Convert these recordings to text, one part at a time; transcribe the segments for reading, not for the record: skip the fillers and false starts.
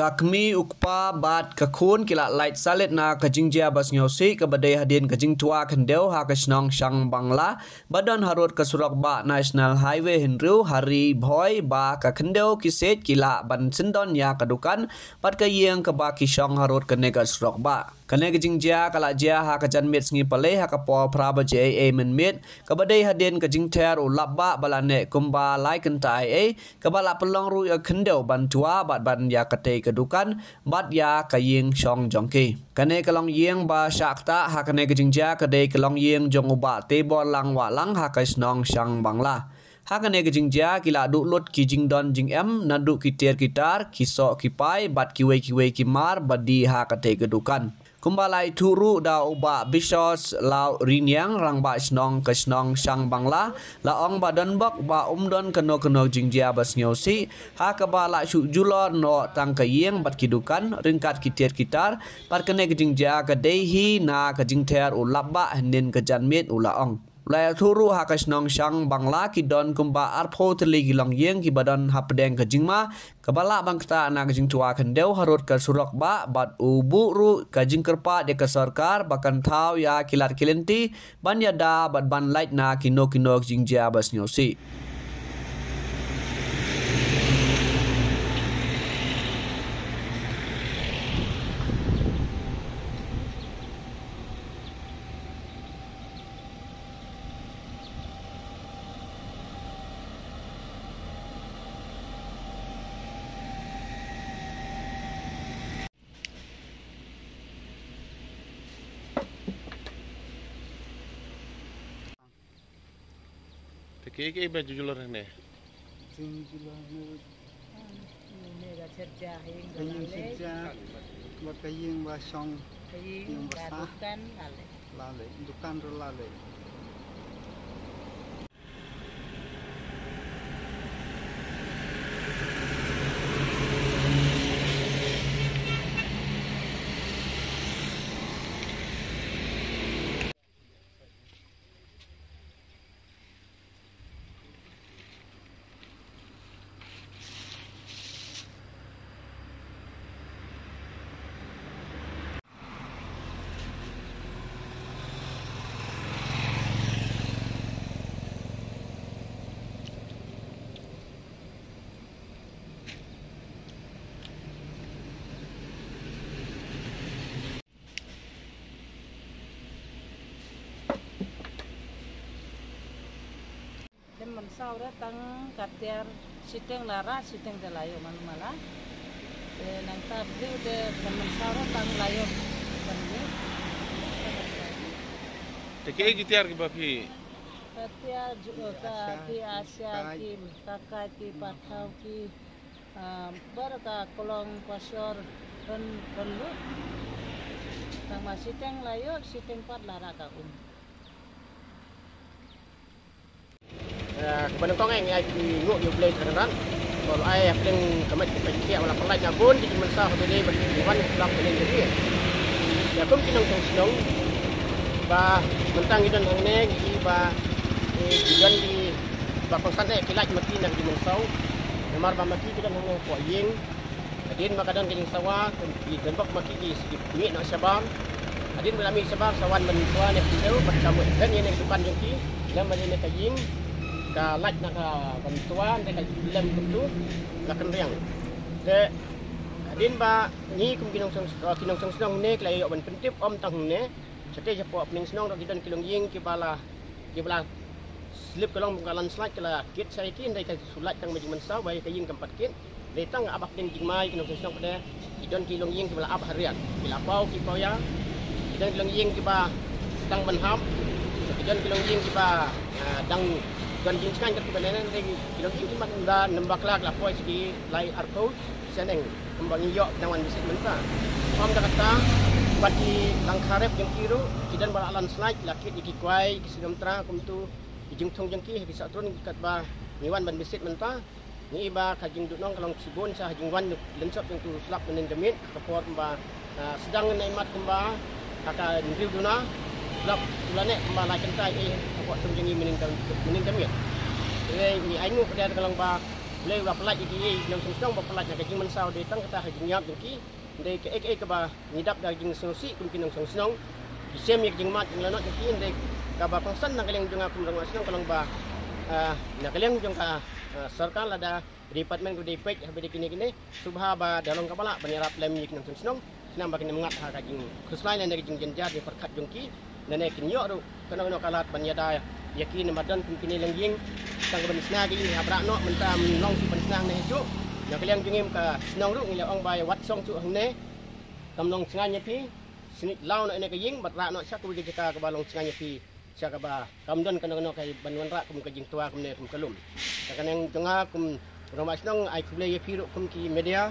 Kakmi ukpa bat kakun kila light salit na kajingjia bas nyosi kabadai hadin kajing tua kendeu ha kasnong sang Bangla badan harut kesurak ba National Highway Hinru hari boy ba ka kendeu kiset kila ban sendon ya kadukan bat kayeng ke ba kisong harut kene kesurak ba kene kajingjia kala jia ha kajan mit sngi pale ha kapo praba JA men mit kabadai hadin kajing ter ulap ba balane kumba lai kentai kabala pelong ru ya kendeu ban tua bat ban ya kate kedukan bat ya kaying song jongki kane kalong yeng ba syakta ha kane kejingja kade kalong yeng jong uba te bor lang wa lang ha kaisnong sang Bangla ha kane kejingja kila du lut ki jing don jing em nadu kitir kitar kiso kipai bat kiwe kimar badi ha kate kedukan kumbalai turu da uba bisos lau rinyang rang ba snong kasnong sang Bangla la ong badan bak ba umdon keno jingjia bas nyosi ha ka ba la su julo no tang kayeng bat kidukan ringkat kitir kitar par kene jingjia ka dehi na ka jingter ulap ba hendin ka janmit ula ong la turu ha kasnong sang Bangla ki don kumba arpho teli gilong yeng ki badan hapdeng ka jingma kabala bangta na kajing tua kendeu harut ke surok ba bat ubu ru kajing kerpa de ke sarkar bakan thau ya kilar kilenti ban ya da bat ban light na kino jingjia bas nyosi Kiki baju julur ni. Kaying basong yung basa lale dukan ro lale sau đó tăng kater siteng lara siteng de layo manumala nang ta bri de temen sau đó tăng layo panni Kiki gitiar ke bapi. kater juga ki Asia ki kakak ki pathau ki baraka kolong pasor dan perlu nang masiteng layo siteng pat lara ka kepada kau yang nguk you play terang kalau ayah paling kemat kecil wala pelai nyabun di masa hobeli berbuan selap paling jadi ya kum kinong senong ba mentang idan ngne ba idan di ba konsan kilat mati nang di masa nomor ba mati kita nang ko yeng adin makadang kining sawa di dembak maki di ni nak sabam adin melami sabar sawan mentua nek teu berkamu dan yang depan jengki dan menene kaying ka laj nak bantuan dekat dalam bentuk la kenriang de adin ba ni kum kinong senong ne klai ban pentip om tang ne sate japo apning senong dak dan kilong ying ki bala slip kolong kalan slide kala kit sai kin dai ka sulat tang majing mensau bai ka ying tempat kit le tang abak ding jingmai kinong senong pada idon kilong ying ki bala ab harian bila pau ki pau ya idon kilong ying ki ba tang banham idon kilong ying ki ba dang dan jinkan kat balanan ding kilong ying man da nembakla la poi segi lai arko seneng kembang yok dengan bisit menta pam da kata bagi langkarep yang kiru kidan bala alan slide laki dikikwai kisidam tra kumtu ijing thong jengki bisa turun kat ba niwan ban bisit menta ni iba kajing dunong kalong sibun sa jingwan lensop yang tu slap menen demit kapor ba sedang naimat kemba kaka ndriu duna slap ulane kemba la kentai kapor sumjengi menen demit ni aingu pada kalong ba boleh berpelat iki yang sungkong berpelat nak jing mensau de tang kata jing nyap jing de ke ke ba ngidap da jing susi kumkin nang sungkong isem yak jing mat jing lanot jing de ka ba pangsan nang kaleng jung akum rang asnong kalong ba nak kaleng jung ka sarkar lada department ko de pek habe de kini subha ba dalong kapala banyarap lem yik nang sungkong sinam ba kini mengat ha ka jing khuslai nang jing jenjar de perkat jung ki nane kinyo ru kana kalat banyada yakin madan kumkin lengjing tang ban snag ini abra no mentam long si ban snag ne chu ya kalian jengim ka snong ru ngile ong bai wat song chu hang ne kam long snga nya pi snit law no ne ka ying bat ra no sak ku kita ka balong snga nya pi sak ba kam don kana no kai ban wan ra kum ka jing tua kum ne kum kalum ka nang jonga kum roma snong ai ku le ye pi ru kum ki media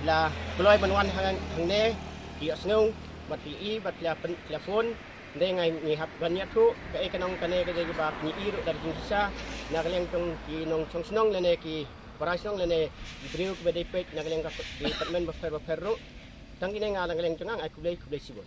la kloi ban wan hang ne ki snong bat pi bat telefon dengan ngihap banyak tu ke kanong kane ke jadi bab ni iru dari jinsa nak leng tong ki nong song snong lene ki parasong lene driu ke bedepet nak leng ka department bafer ru tang kini ngalang leng tong ai kublai sibon